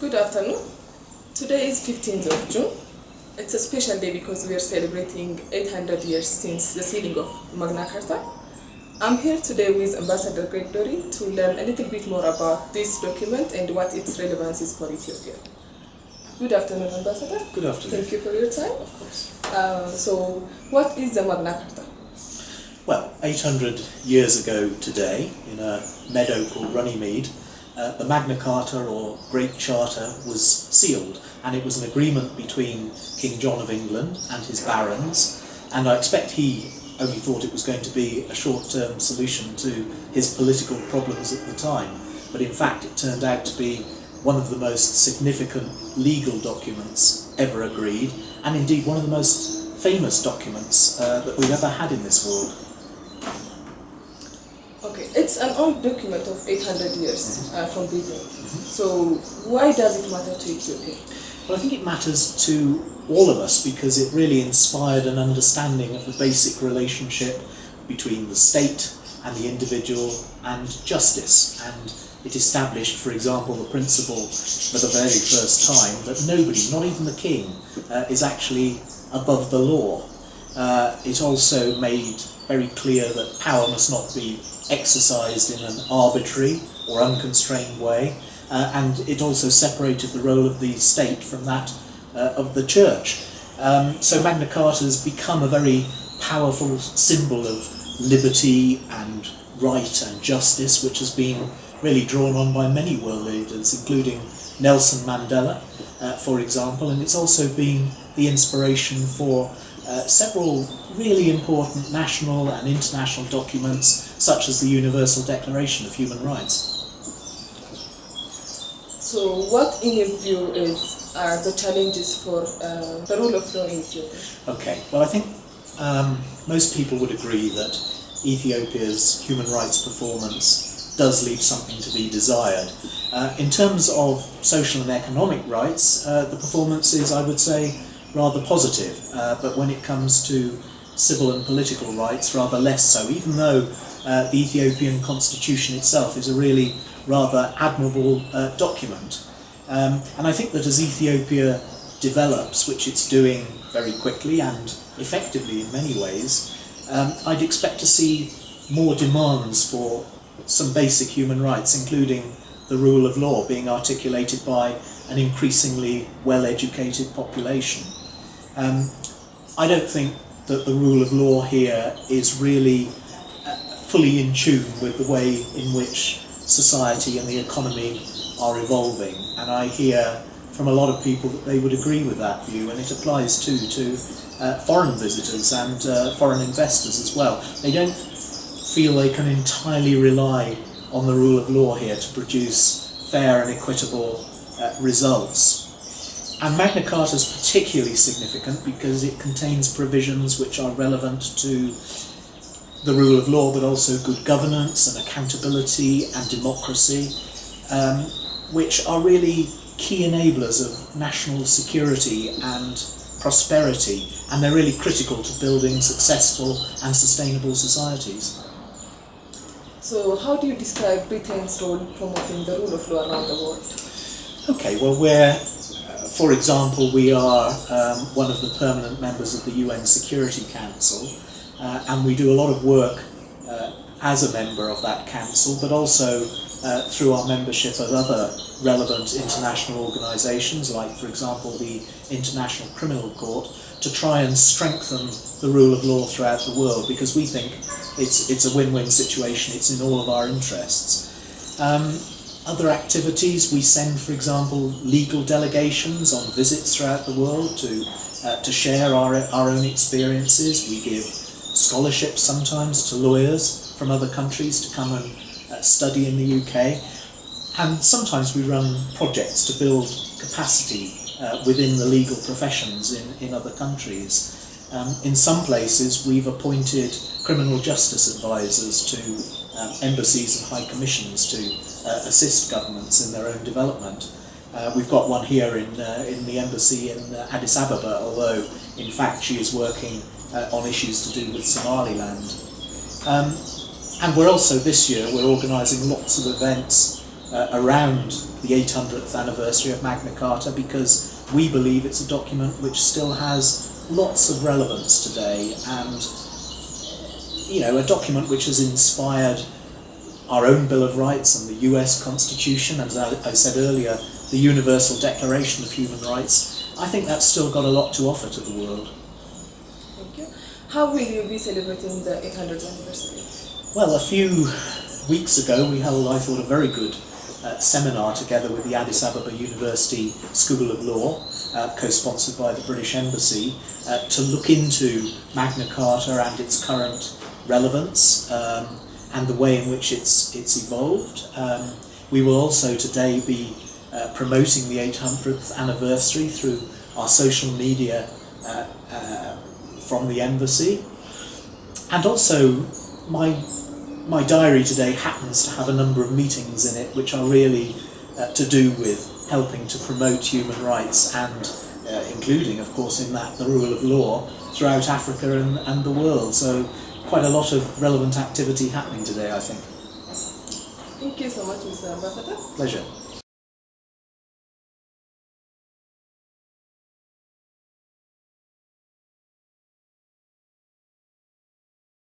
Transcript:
Good afternoon. Today is 15th of June. It's a special day because we are celebrating 800 years since the sealing of Magna Carta. I'm here today with Ambassador Greg Dorey to learn a little bit more about this document and what its relevance is for Ethiopia. Good afternoon, Ambassador. Good afternoon. Thank you for your time. Of course. So, what is the Magna Carta? Well, 800 years ago today, in a meadow called Runnymede, the Magna Carta, or Great Charter, was sealed, and it was an agreement between King John of England and his barons, and I expect he only thought it was going to be a short-term solution to his political problems at the time, but in fact it turned out to be one of the most significant legal documents ever agreed, and indeed one of the most famous documents that we've ever had in this world. Okay, it's an old document of 800 years from beginning. So why does it matter to Ethiopia? Well, I think it matters to all of us because it really inspired an understanding of the basic relationship between the state and the individual and justice. And it established, for example, the principle for the very first time that nobody, not even the king, is actually above the law. It also made very clear that power must not be exercised in an arbitrary or unconstrained way, and it also separated the role of the state from that of the church. So Magna Carta has become a very powerful symbol of liberty and right and justice, which has been really drawn on by many world leaders, including Nelson Mandela, for example, and it's also been the inspiration for several really important national and international documents, such as the Universal Declaration of Human Rights. So what, in your view, are the challenges for the rule of law in Ethiopia? Okay, well, I think most people would agree that Ethiopia's human rights performance does leave something to be desired. In terms of social and economic rights, the performance is, I would say, rather positive, but when it comes to civil and political rights, rather less so, even though the Ethiopian constitution itself is a really rather admirable document. And I think that as Ethiopia develops, which it's doing very quickly and effectively in many ways, I'd expect to see more demands for some basic human rights, including the rule of law being articulated by an increasingly well-educated population. I don't think that the rule of law here is really fully in tune with the way in which society and the economy are evolving, and I hear from a lot of people that they would agree with that view, and it applies too to foreign visitors and foreign investors as well. They don't feel they can entirely rely on the rule of law here to produce fair and equitable results. And Magna Carta is particularly significant because it contains provisions which are relevant to the rule of law, but also good governance and accountability and democracy, which are really key enablers of national security and prosperity, and they're really critical to building successful and sustainable societies. So how do you describe Britain's role in promoting the rule of law around the world? Okay, well, for example, we are one of the permanent members of the UN Security Council, and we do a lot of work as a member of that council, but also through our membership of other relevant international organisations, like, for example, the International Criminal Court, to try and strengthen the rule of law throughout the world, because we think it's a win-win situation, it's in all of our interests. Other activities, we send, for example, legal delegations on visits throughout the world to share our own experiences. We give scholarships sometimes to lawyers from other countries to come and study in the UK. And sometimes we run projects to build capacity within the legal professions in other countries. In some places, we've appointed criminal justice advisors to embassies and high commissions to assist governments in their own development. We've got one here in the embassy in Addis Ababa, although in fact she is working on issues to do with Somaliland. And we're also, this year, we're organising lots of events around the 800th anniversary of Magna Carta, because we believe it's a document which still has lots of relevance today, and a document which has inspired our own Bill of Rights and the US Constitution, and as I said earlier, the Universal Declaration of Human Rights. I think that's still got a lot to offer to the world. Thank you. How will you be celebrating the 800th anniversary? Well, a few weeks ago we held, I thought, a very good seminar together with the Addis Ababa University School of Law, co-sponsored by the British Embassy, to look into Magna Carta and its current relevance and the way in which it's evolved. We will also today be promoting the 800th anniversary through our social media from the Embassy. And also, my diary today happens to have a number of meetings in it which are really to do with helping to promote human rights and including, of course, in that the rule of law throughout Africa and the world. So quite a lot of relevant activity happening today, I think. Thank you so much, Mr. Ambassador. Pleasure.